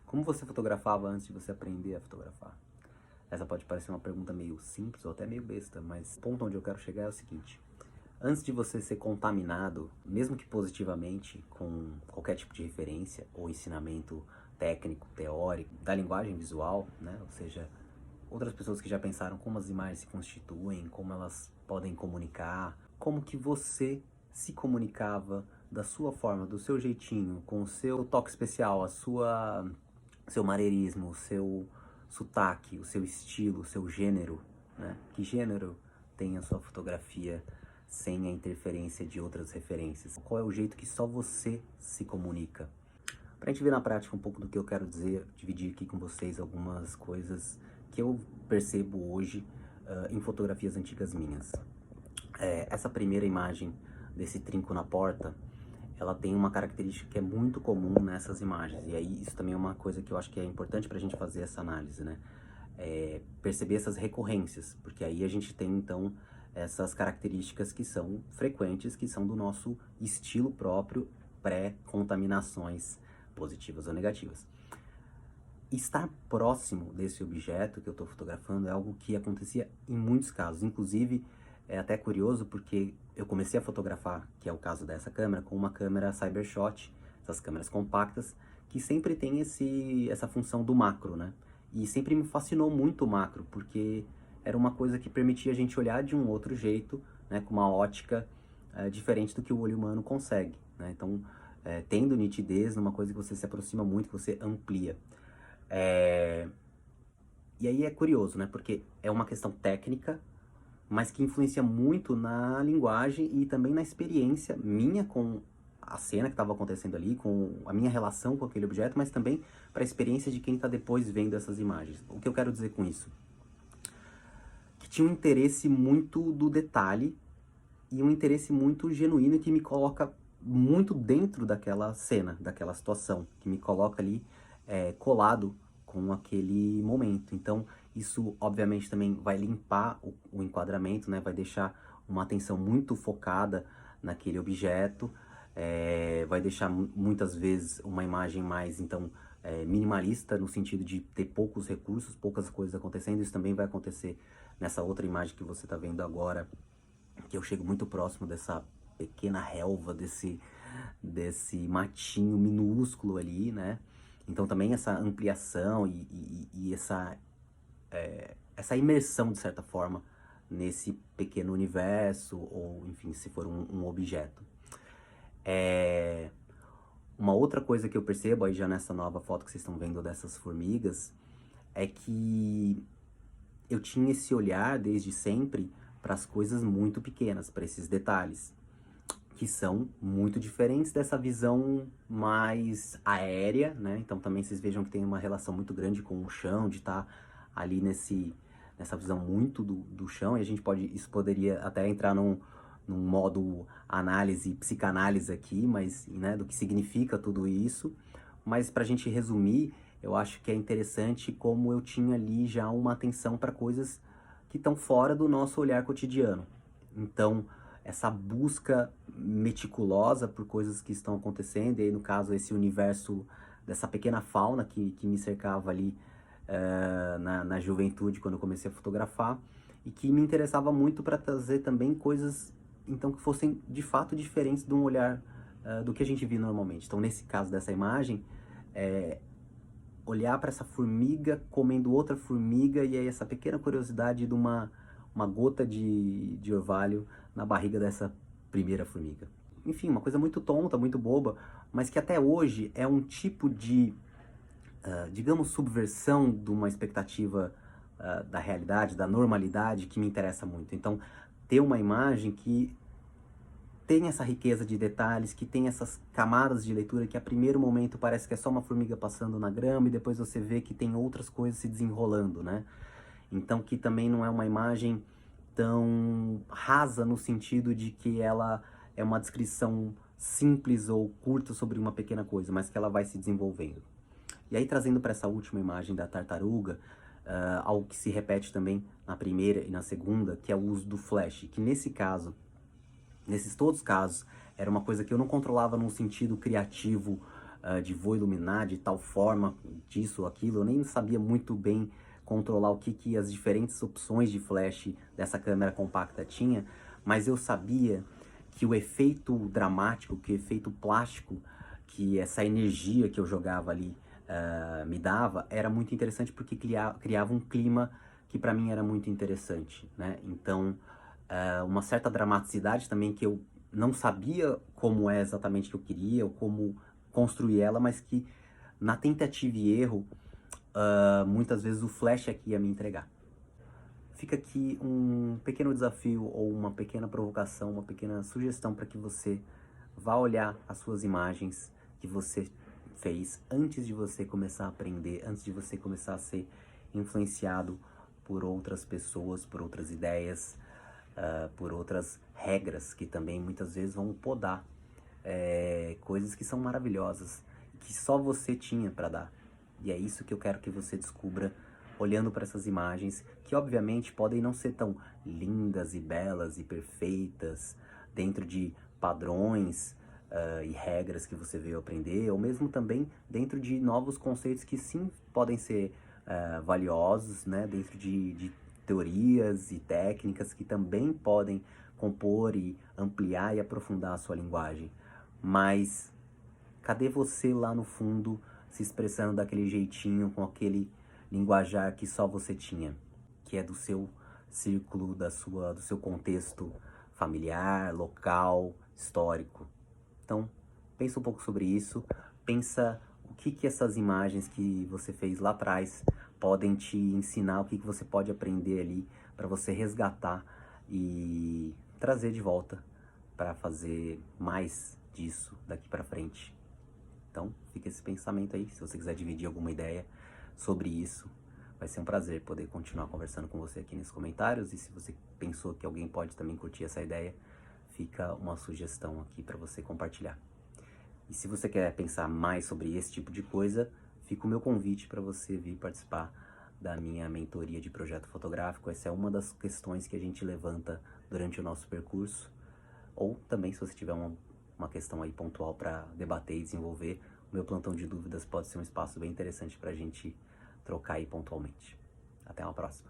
Como você fotografava antes de você aprender a fotografar? Essa pode parecer uma pergunta meio simples ou até meio besta, mas o ponto onde eu quero chegar é o seguinte. Antes de você ser contaminado, mesmo que positivamente, com qualquer tipo de referência ou ensinamento técnico, teórico, da linguagem visual, né? Ou seja, outras pessoas que já pensaram como as imagens se constituem, como elas podem comunicar, como que você se comunicava da sua forma, do seu jeitinho, com o seu toque especial, seu maneirismo, o seu sotaque, o seu estilo, o seu gênero, né? Que gênero tem a sua fotografia sem a interferência de outras referências? Qual é o jeito que só você se comunica? Pra gente ver na prática um pouco do que eu quero dizer, dividir aqui com vocês algumas coisas que eu percebo hoje em fotografias antigas minhas. Essa primeira imagem desse trinco na porta, ela tem uma característica que é muito comum nessas imagens. E aí isso também é uma coisa que eu acho que é importante pra gente fazer essa análise, né? Perceber essas recorrências, porque aí a gente tem então essas características que são frequentes, que são do nosso estilo próprio, pré-contaminações positivas ou negativas. Estar próximo desse objeto que eu estou fotografando é algo que acontecia em muitos casos. Inclusive, é até curioso porque eu comecei a fotografar, que é o caso dessa câmera, com uma câmera Cybershot, essas câmeras compactas, que sempre tem essa função do macro, né? E sempre me fascinou muito o macro, porque era uma coisa que permitia a gente olhar de um outro jeito, né, com uma ótica diferente do que o olho humano consegue, né? Então, tendo nitidez numa coisa que você se aproxima muito, que você amplia. E aí é curioso, né? Porque é uma questão técnica, mas que influencia muito na linguagem e também na experiência minha com a cena que estava acontecendo ali, com a minha relação com aquele objeto, mas também para a experiência de quem está depois vendo essas imagens. O que eu quero dizer com isso? Que tinha um interesse muito do detalhe e um interesse muito genuíno que me coloca muito dentro daquela cena, daquela situação, que me coloca ali colado com aquele momento. Então, isso obviamente também vai limpar o enquadramento, né? Vai deixar uma atenção muito focada naquele objeto, vai deixar muitas vezes uma imagem mais, então, minimalista, no sentido de ter poucos recursos, poucas coisas acontecendo. Isso também vai acontecer nessa outra imagem que você está vendo agora, que eu chego muito próximo dessa pequena relva, desse matinho minúsculo ali, né? Então também essa ampliação e essa imersão, de certa forma, nesse pequeno universo, ou enfim, se for um objeto. Uma outra coisa que eu percebo aí já nessa nova foto que vocês estão vendo dessas formigas, é que eu tinha esse olhar desde sempre para as coisas muito pequenas, para esses detalhes, que são muito diferentes dessa visão mais aérea, né? Então também vocês vejam que tem uma relação muito grande com o chão, de estar ali nessa visão muito do chão, e isso poderia até entrar num modo análise, psicanálise aqui, mas, né, do que significa tudo isso. Mas pra gente resumir, eu acho que é interessante como eu tinha ali já uma atenção para coisas que estão fora do nosso olhar cotidiano. Então, essa busca meticulosa por coisas que estão acontecendo, e aí no caso esse universo dessa pequena fauna que me cercava ali na juventude, quando eu comecei a fotografar, e que me interessava muito para trazer também coisas então que fossem de fato diferentes de um olhar do que a gente vê normalmente. Então nesse caso dessa imagem, olhar para essa formiga comendo outra formiga, e aí essa pequena curiosidade de uma gota de orvalho na barriga dessa primeira formiga. Enfim, uma coisa muito tonta, muito boba, mas que até hoje é um tipo de, digamos, subversão de uma expectativa da realidade, da normalidade, que me interessa muito. Então, ter uma imagem que tem essa riqueza de detalhes, que tem essas camadas de leitura que a primeiro momento parece que é só uma formiga passando na grama, e depois você vê que tem outras coisas se desenrolando, né? Então que também não é uma imagem tão rasa no sentido de que ela é uma descrição simples ou curta sobre uma pequena coisa, mas que ela vai se desenvolvendo. E aí trazendo para essa última imagem da tartaruga, algo que se repete também na primeira e na segunda, que é o uso do flash, que nesse caso, nesses todos os casos, era uma coisa que eu não controlava num sentido criativo de vou iluminar de tal forma, disso ou aquilo. Eu nem sabia muito bem controlar o que as diferentes opções de flash dessa câmera compacta tinha, mas eu sabia que o efeito dramático, que o efeito plástico, que essa energia que eu jogava ali me dava, era muito interessante porque criava um clima que para mim era muito interessante, né? Então, uma certa dramaticidade também que eu não sabia como é exatamente que eu queria, ou como construir ela, mas que na tentativa e erro, muitas vezes o flash aqui ia me entregar. Fica aqui um pequeno desafio ou uma pequena provocação, uma pequena sugestão para que você vá olhar as suas imagens que você fez antes de você começar a aprender, antes de você começar a ser influenciado por outras pessoas, por outras ideias, por outras regras que também muitas vezes vão podar coisas que são maravilhosas, que só você tinha para dar. E é isso que eu quero que você descubra olhando para essas imagens, que obviamente podem não ser tão lindas e belas e perfeitas, dentro de padrões e regras que você veio aprender, ou mesmo também dentro de novos conceitos que sim podem ser valiosos, né? Dentro de teorias e técnicas que também podem compor e ampliar e aprofundar a sua linguagem. Mas cadê você lá no fundo se expressando daquele jeitinho, com aquele linguajar que só você tinha, que é do seu círculo, do seu contexto familiar, local, histórico? Então, pensa um pouco sobre isso, pensa o que essas imagens que você fez lá atrás podem te ensinar, o que você pode aprender ali para você resgatar e trazer de volta para fazer mais disso daqui para frente. Então, fica esse pensamento aí. Se você quiser dividir alguma ideia sobre isso, vai ser um prazer poder continuar conversando com você aqui nos comentários. E se você pensou que alguém pode também curtir essa ideia, fica uma sugestão aqui para você compartilhar. E se você quer pensar mais sobre esse tipo de coisa, fica o meu convite para você vir participar da minha mentoria de projeto fotográfico. Essa é uma das questões que a gente levanta durante o nosso percurso. Ou também, se você tiver uma questão aí pontual para debater e desenvolver, o meu plantão de dúvidas pode ser um espaço bem interessante para a gente trocar aí pontualmente. Até uma próxima.